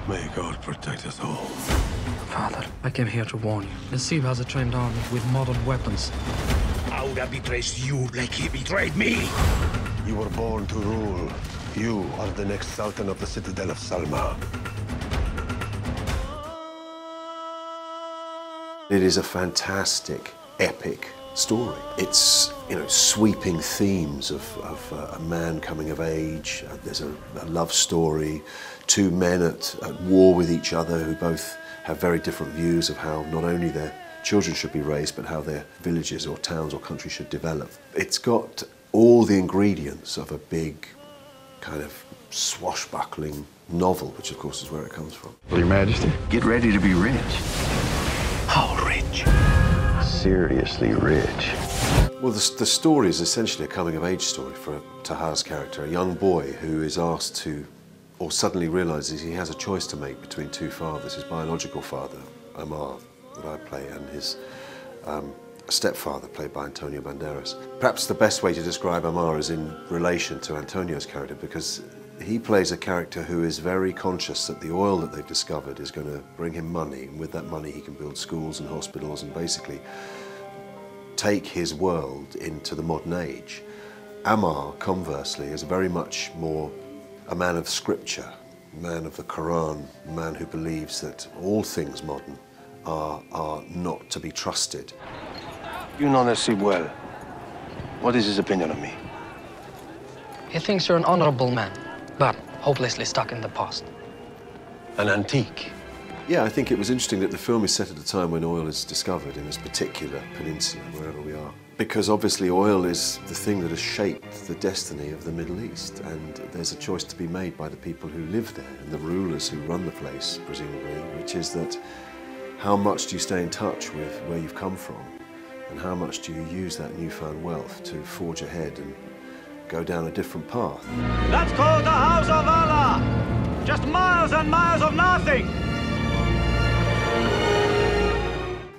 May God protect us all. Father, I came here to warn you. Nasib has a trained army with modern weapons. Auda betrays you like he betrayed me. You were born to rule. You are the next Sultan of the Citadel of Salma. It is a fantastic, epic story. It's, sweeping themes of a man coming of age. There's a love story, two men at war with each other who both have very different views of how not only their children should be raised, but how their villages or towns or countries should develop. It's got all the ingredients of a big kind of swashbuckling novel, which of course is where it comes from. Your Majesty, Get ready to be rich. How rich? Seriously rich. Well, the story is essentially a coming-of-age story for Taha's character, a young boy who is asked to, or suddenly realises he has a choice to make between two fathers, his biological father, Amar, that I play, and his stepfather, played by Antonio Banderas. Perhaps the best way to describe Amar is in relation to Antonio's character, because he plays a character who is very conscious that the oil that they've discovered is going to bring him money, and with that money he can build schools and hospitals and basically take his world into the modern age. Amar, conversely, is very much more a man of scripture, a man of the Quran, a man who believes that all things modern are not to be trusted. You know Nasib well. What is his opinion of me? He thinks you're an honorable man, but hopelessly stuck in the past. An antique. Yeah, I think it was interesting that the film is set at a time when oil is discovered in this particular peninsula, wherever we are. Because obviously oil is the thing that has shaped the destiny of the Middle East, and there's a choice to be made by the people who live there and the rulers who run the place, presumably, which is that how much do you stay in touch with where you've come from, and how much do you use that newfound wealth to forge ahead and go down a different path? That's called the House of Allah. Just miles and miles of nothing.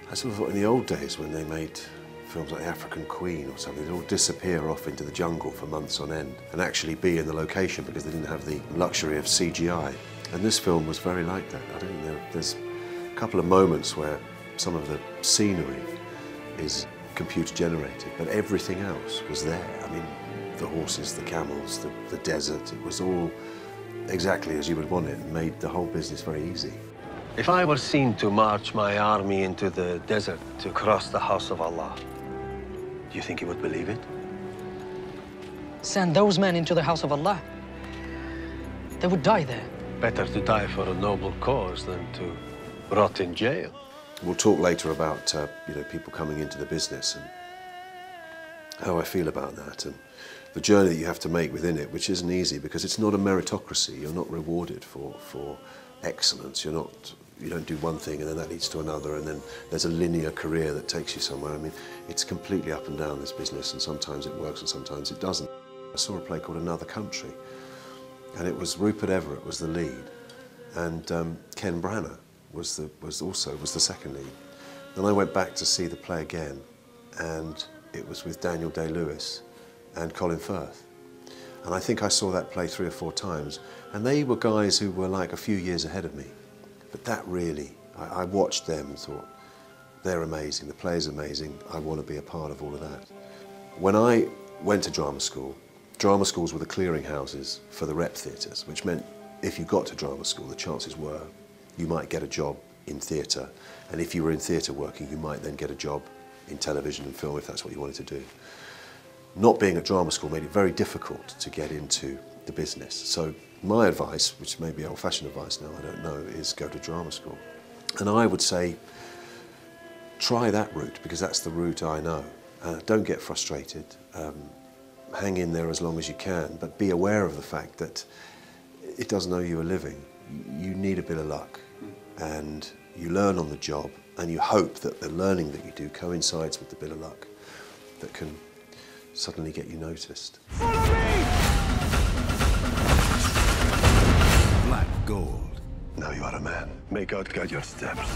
I sort of thought in the old days when they made films like African Queen or something, they'd all disappear off into the jungle for months on end and actually be in the location because they didn't have the luxury of CGI. And this film was very like that. I don't know, there's a couple of moments where some of the scenery is computer generated, but everything else was there. I mean, the horses, the camels, the desert, it was all exactly as you would want it and made the whole business very easy. If I were seen to march my army into the desert to cross the House of Allah, do you think he would believe it? Send those men into the House of Allah. They would die there. Better to die for a noble cause than to rot in jail. We'll talk later about people coming into the business and how I feel about that and the journey that you have to make within it, which isn't easy because it's not a meritocracy. You're not rewarded for excellence. You don't do one thing and then that leads to another and then there's a linear career that takes you somewhere. I mean, it's completely up and down, this business, and sometimes it works and sometimes it doesn't. I saw a play called Another Country, and it was Rupert Everett was the lead, and Ken Branagh was the second lead. Then I went back to see the play again, and it was with Daniel Day-Lewis and Colin Firth. And I think I saw that play 3 or 4 times, and they were guys who were like a few years ahead of me. But that really, I watched them and thought, they're amazing, the play's amazing, I want to be a part of all of that. When I went to drama schools were the clearinghouses for the rep theatres, which meant if you got to drama school, the chances were you might get a job in theatre, and if you were in theatre working, you might then get a job in television and film if that's what you wanted to do. Not being at drama school made it very difficult to get into the business. So my advice, which may be old-fashioned advice now, I don't know, is go to drama school. And I would say, try that route, because that's the route I know. Don't get frustrated. Hang in there as long as you can, but be aware of the fact that it doesn't owe you a living. You need a bit of luck, and you learn on the job, and you hope that the learning that you do coincides with the bit of luck that can suddenly get you noticed. Follow me! Black gold. Now you are a man. May God guide your steps.